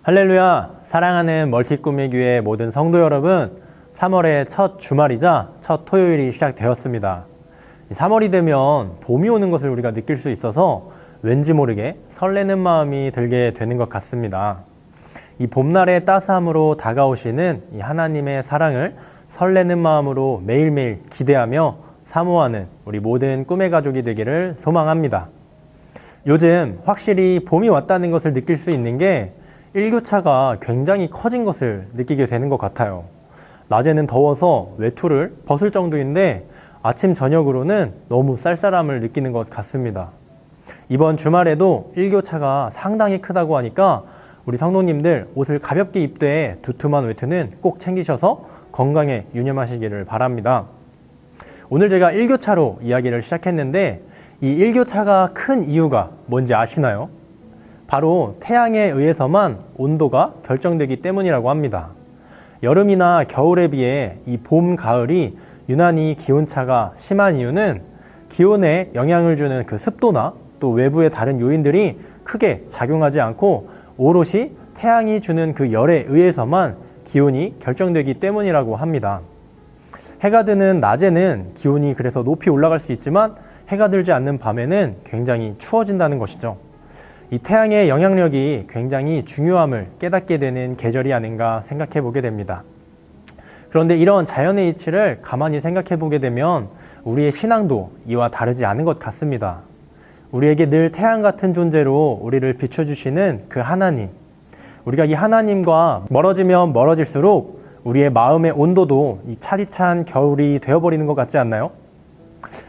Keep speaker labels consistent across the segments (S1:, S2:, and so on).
S1: 할렐루야! 사랑하는 멀티꾸미교회 모든 성도 여러분, 3월의 첫 주말이자 첫 토요일이 시작되었습니다. 3월이 되면 봄이 오는 것을 우리가 느낄 수 있어서 왠지 모르게 설레는 마음이 들게 되는 것 같습니다. 이 봄날의 따스함으로 다가오시는 이 하나님의 사랑을 설레는 마음으로 매일매일 기대하며 사모하는 우리 모든 꿈의 가족이 되기를 소망합니다. 요즘 확실히 봄이 왔다는 것을 느낄 수 있는 게 일교차가 굉장히 커진 것을 느끼게 되는 것 같아요. 낮에는 더워서 외투를 벗을 정도인데 아침 저녁으로는 너무 쌀쌀함을 느끼는 것 같습니다. 이번 주말에도 일교차가 상당히 크다고 하니까 우리 성도님들 옷을 가볍게 입되 두툼한 외투는 꼭 챙기셔서 건강에 유념하시기를 바랍니다. 오늘 제가 일교차로 이야기를 시작했는데 이 일교차가 큰 이유가 뭔지 아시나요? 바로 태양에 의해서만 온도가 결정되기 때문이라고 합니다. 여름이나 겨울에 비해 이 봄, 가을이 유난히 기온차가 심한 이유는 기온에 영향을 주는 그 습도나 또 외부의 다른 요인들이 크게 작용하지 않고 오롯이 태양이 주는 그 열에 의해서만 기온이 결정되기 때문이라고 합니다. 해가 드는 낮에는 기온이 그래서 높이 올라갈 수 있지만 해가 들지 않는 밤에는 굉장히 추워진다는 것이죠. 이 태양의 영향력이 굉장히 중요함을 깨닫게 되는 계절이 아닌가 생각해 보게 됩니다. 그런데 이런 자연의 이치를 가만히 생각해 보게 되면 우리의 신앙도 이와 다르지 않은 것 같습니다. 우리에게 늘 태양 같은 존재로 우리를 비춰주시는 그 하나님, 우리가 이 하나님과 멀어지면 멀어질수록 우리의 마음의 온도도 이 차디찬 겨울이 되어버리는 것 같지 않나요?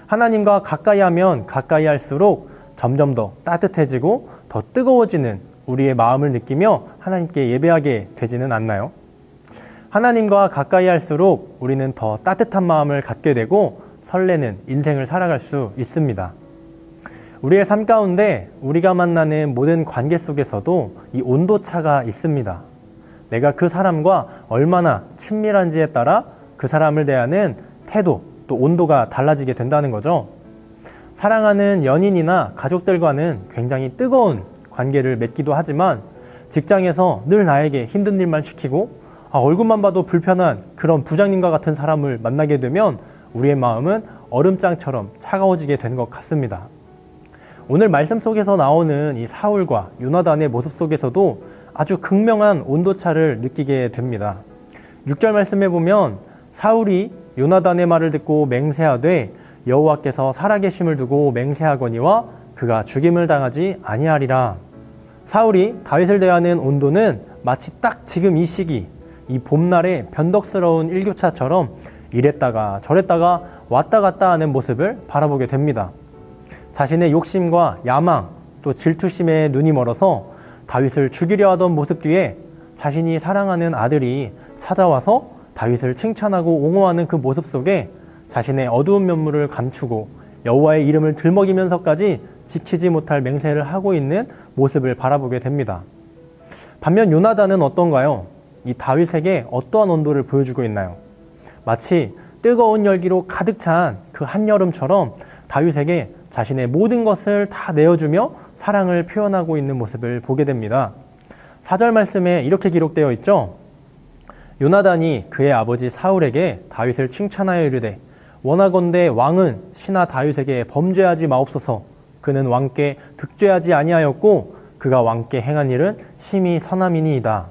S1: 하나님과 가까이 하면 가까이 할수록 점점 더 따뜻해지고 더 뜨거워지는 우리의 마음을 느끼며 하나님께 예배하게 되지는 않나요? 하나님과 가까이 할수록 우리는 더 따뜻한 마음을 갖게 되고 설레는 인생을 살아갈 수 있습니다. 우리의 삶 가운데 우리가 만나는 모든 관계 속에서도 이 온도차가 있습니다. 내가 그 사람과 얼마나 친밀한지에 따라 그 사람을 대하는 태도, 또 온도가 달라지게 된다는 거죠. 사랑하는 연인이나 가족들과는 굉장히 뜨거운 관계를 맺기도 하지만 직장에서 늘 나에게 힘든 일만 시키고 얼굴만 봐도 불편한 그런 부장님과 같은 사람을 만나게 되면 우리의 마음은 얼음장처럼 차가워지게 되는 것 같습니다. 오늘 말씀 속에서 나오는 이 사울과 요나단의 모습 속에서도 아주 극명한 온도차를 느끼게 됩니다. 6절 말씀에 보면 사울이 요나단의 말을 듣고 맹세하되 여호와께서 살아계심을 두고 맹세하거니와 그가 죽임을 당하지 아니하리라. 사울이 다윗을 대하는 온도는 마치 딱 지금 이 시기, 이 봄날의 변덕스러운 일교차처럼 이랬다가 저랬다가 왔다 갔다 하는 모습을 바라보게 됩니다. 자신의 욕심과 야망, 또 질투심에 눈이 멀어서 다윗을 죽이려 하던 모습 뒤에 자신이 사랑하는 아들이 찾아와서 다윗을 칭찬하고 옹호하는 그 모습 속에 자신의 어두운 면모를 감추고 여호와의 이름을 들먹이면서까지 지키지 못할 맹세를 하고 있는 모습을 바라보게 됩니다. 반면 요나단은 어떤가요? 이 다윗에게 어떠한 온도를 보여주고 있나요? 마치 뜨거운 열기로 가득 찬 그 한여름처럼 다윗에게 자신의 모든 것을 다 내어주며 사랑을 표현하고 있는 모습을 보게 됩니다. 4절 말씀에 이렇게 기록되어 있죠. 요나단이 그의 아버지 사울에게 다윗을 칭찬하여 이르되 원하건대 왕은 신하 다윗에게 범죄하지 마옵소서. 그는 왕께 득죄하지 아니하였고 그가 왕께 행한 일은 심히 선함이니이다.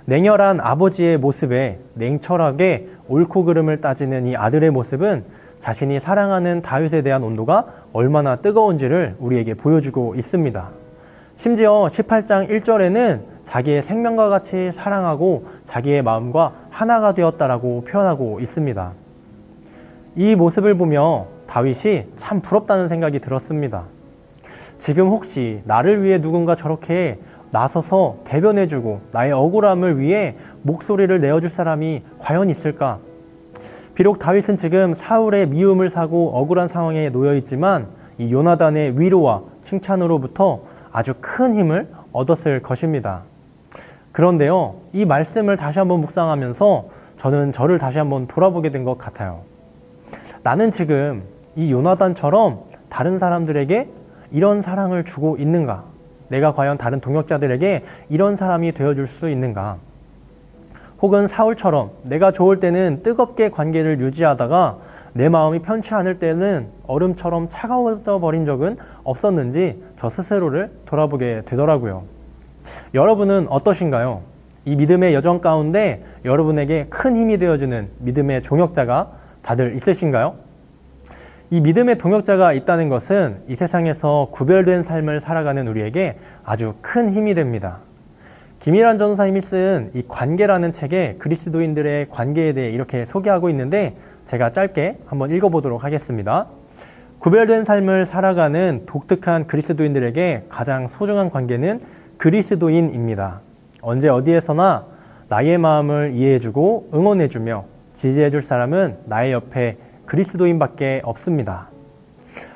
S1: 냉혈한 아버지의 모습에 냉철하게 옳고 그름을 따지는 이 아들의 모습은 자신이 사랑하는 다윗에 대한 온도가 얼마나 뜨거운지를 우리에게 보여주고 있습니다. 심지어 18장 1절에는 자기의 생명과 같이 사랑하고 자기의 마음과 하나가 되었다라고 표현하고 있습니다. 이 모습을 보며 다윗이 참 부럽다는 생각이 들었습니다. 지금 혹시 나를 위해 누군가 저렇게 나서서 대변해주고 나의 억울함을 위해 목소리를 내어줄 사람이 과연 있을까? 비록 다윗은 지금 사울의 미움을 사고 억울한 상황에 놓여 있지만 이 요나단의 위로와 칭찬으로부터 아주 큰 힘을 얻었을 것입니다. 그런데요, 이 말씀을 다시 한번 묵상하면서 저는 저를 다시 한번 돌아보게 된 것 같아요. 나는 지금 이 요나단처럼 다른 사람들에게 이런 사랑을 주고 있는가? 내가 과연 다른 동역자들에게 이런 사람이 되어줄 수 있는가? 혹은 사울처럼 내가 좋을 때는 뜨겁게 관계를 유지하다가 내 마음이 편치 않을 때는 얼음처럼 차가워져 버린 적은 없었는지 저 스스로를 돌아보게 되더라고요. 여러분은 어떠신가요? 이 믿음의 여정 가운데 여러분에게 큰 힘이 되어주는 믿음의 동역자가 다들 있으신가요? 이 믿음의 동역자가 있다는 것은 이 세상에서 구별된 삶을 살아가는 우리에게 아주 큰 힘이 됩니다. 김일환 전도사님이 쓴 이 관계라는 책에 그리스도인들의 관계에 대해 이렇게 소개하고 있는데 제가 짧게 한번 읽어보도록 하겠습니다. 구별된 삶을 살아가는 독특한 그리스도인들에게 가장 소중한 관계는 그리스도인입니다. 언제 어디에서나 나의 마음을 이해해주고 응원해주며 지지해줄 사람은 나의 옆에 그리스도인밖에 없습니다.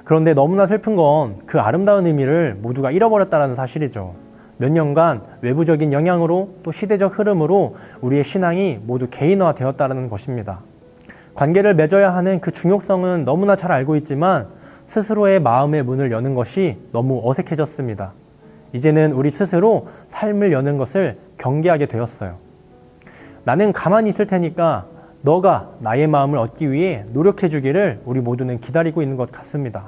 S1: 그런데 너무나 슬픈 건 그 아름다운 의미를 모두가 잃어버렸다는 사실이죠. 몇 년간 외부적인 영향으로 또 시대적 흐름으로 우리의 신앙이 모두 개인화되었다는 것입니다. 관계를 맺어야 하는 그 중요성은 너무나 잘 알고 있지만 스스로의 마음의 문을 여는 것이 너무 어색해졌습니다. 이제는 우리 스스로 삶을 여는 것을 경계하게 되었어요. 나는 가만히 있을 테니까 너가 나의 마음을 얻기 위해 노력해 주기를 우리 모두는 기다리고 있는 것 같습니다.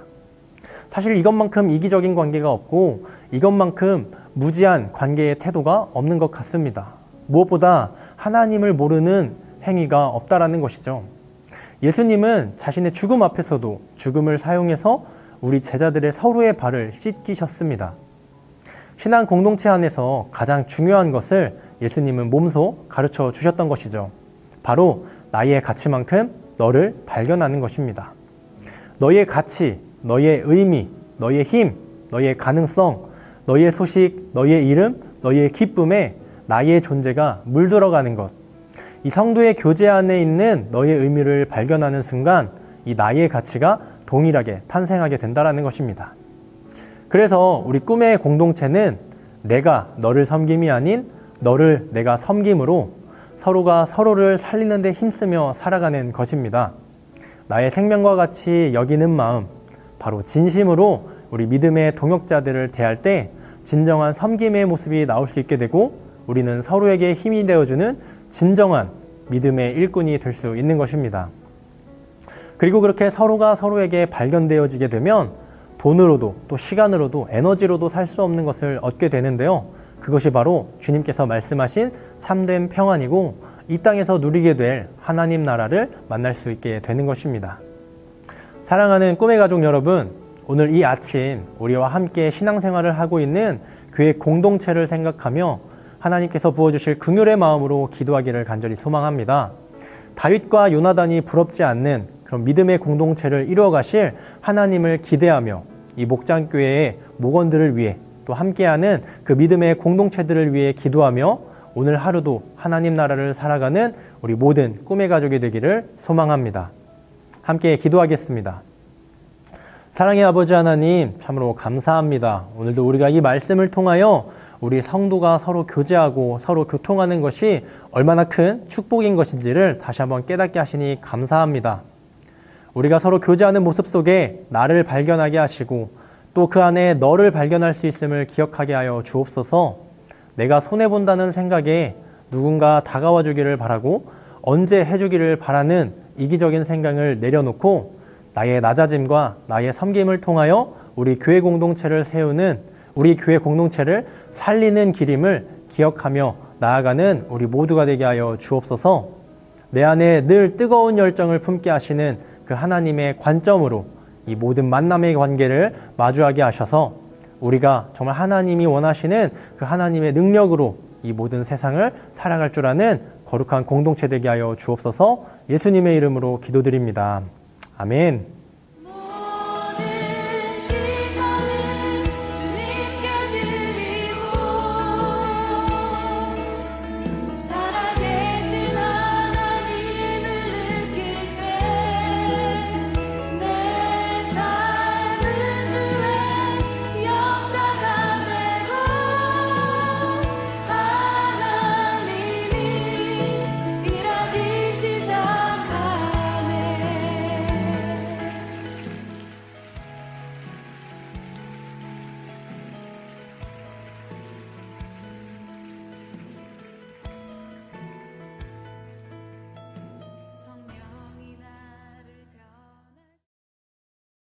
S1: 사실 이것만큼 이기적인 관계가 없고 이것만큼 무지한 관계의 태도가 없는 것 같습니다. 무엇보다 하나님을 모르는 행위가 없다라는 것이죠. 예수님은 자신의 죽음 앞에서도 죽음을 사용해서 우리 제자들의 서로의 발을 씻기셨습니다. 신앙 공동체 안에서 가장 중요한 것을 예수님은 몸소 가르쳐 주셨던 것이죠. 바로 나의 가치만큼 너를 발견하는 것입니다. 너의 가치, 너의 의미, 너의 힘, 너의 가능성, 너의 소식, 너의 이름, 너의 기쁨에 나의 존재가 물들어가는 것. 이 성도의 교제 안에 있는 너의 의미를 발견하는 순간 이 나의 가치가 동일하게 탄생하게 된다는 것입니다. 그래서 우리 꿈의 공동체는 내가 너를 섬김이 아닌 너를 내가 섬김으로 서로가 서로를 살리는 데 힘쓰며 살아가는 것입니다. 나의 생명과 같이 여기는 마음, 바로 진심으로 우리 믿음의 동역자들을 대할 때 진정한 섬김의 모습이 나올 수 있게 되고 우리는 서로에게 힘이 되어주는 진정한 믿음의 일꾼이 될 수 있는 것입니다. 그리고 그렇게 서로가 서로에게 발견되어지게 되면 돈으로도 또 시간으로도 에너지로도 살 수 없는 것을 얻게 되는데요. 그것이 바로 주님께서 말씀하신 참된 평안이고 이 땅에서 누리게 될 하나님 나라를 만날 수 있게 되는 것입니다. 사랑하는 꿈의 가족 여러분, 오늘 이 아침 우리와 함께 신앙생활을 하고 있는 교회 공동체를 생각하며 하나님께서 부어주실 긍휼의 마음으로 기도하기를 간절히 소망합니다. 다윗과 요나단이 부럽지 않는 그런 믿음의 공동체를 이루어가실 하나님을 기대하며 이 목장교회의 목원들을 위해 또 함께하는 그 믿음의 공동체들을 위해 기도하며 오늘 하루도 하나님 나라를 살아가는 우리 모든 꿈의 가족이 되기를 소망합니다. 함께 기도하겠습니다. 사랑의 아버지 하나님, 참으로 감사합니다. 오늘도 우리가 이 말씀을 통하여 우리 성도가 서로 교제하고 서로 교통하는 것이 얼마나 큰 축복인 것인지를 다시 한번 깨닫게 하시니 감사합니다. 우리가 서로 교제하는 모습 속에 나를 발견하게 하시고 또 그 안에 너를 발견할 수 있음을 기억하게 하여 주옵소서. 내가 손해본다는 생각에 누군가 다가와 주기를 바라고 언제 해주기를 바라는 이기적인 생각을 내려놓고 나의 낮아짐과 나의 섬김을 통하여 우리 교회 공동체를 세우는 우리 교회 공동체를 살리는 길임을 기억하며 나아가는 우리 모두가 되게 하여 주옵소서. 내 안에 늘 뜨거운 열정을 품게 하시는 그 하나님의 관점으로 이 모든 만남의 관계를 마주하게 하셔서 우리가 정말 하나님이 원하시는 그 하나님의 능력으로 이 모든 세상을 살아갈 줄 아는 거룩한 공동체 되게 하여 주옵소서. 예수님의 이름으로 기도드립니다. 아멘.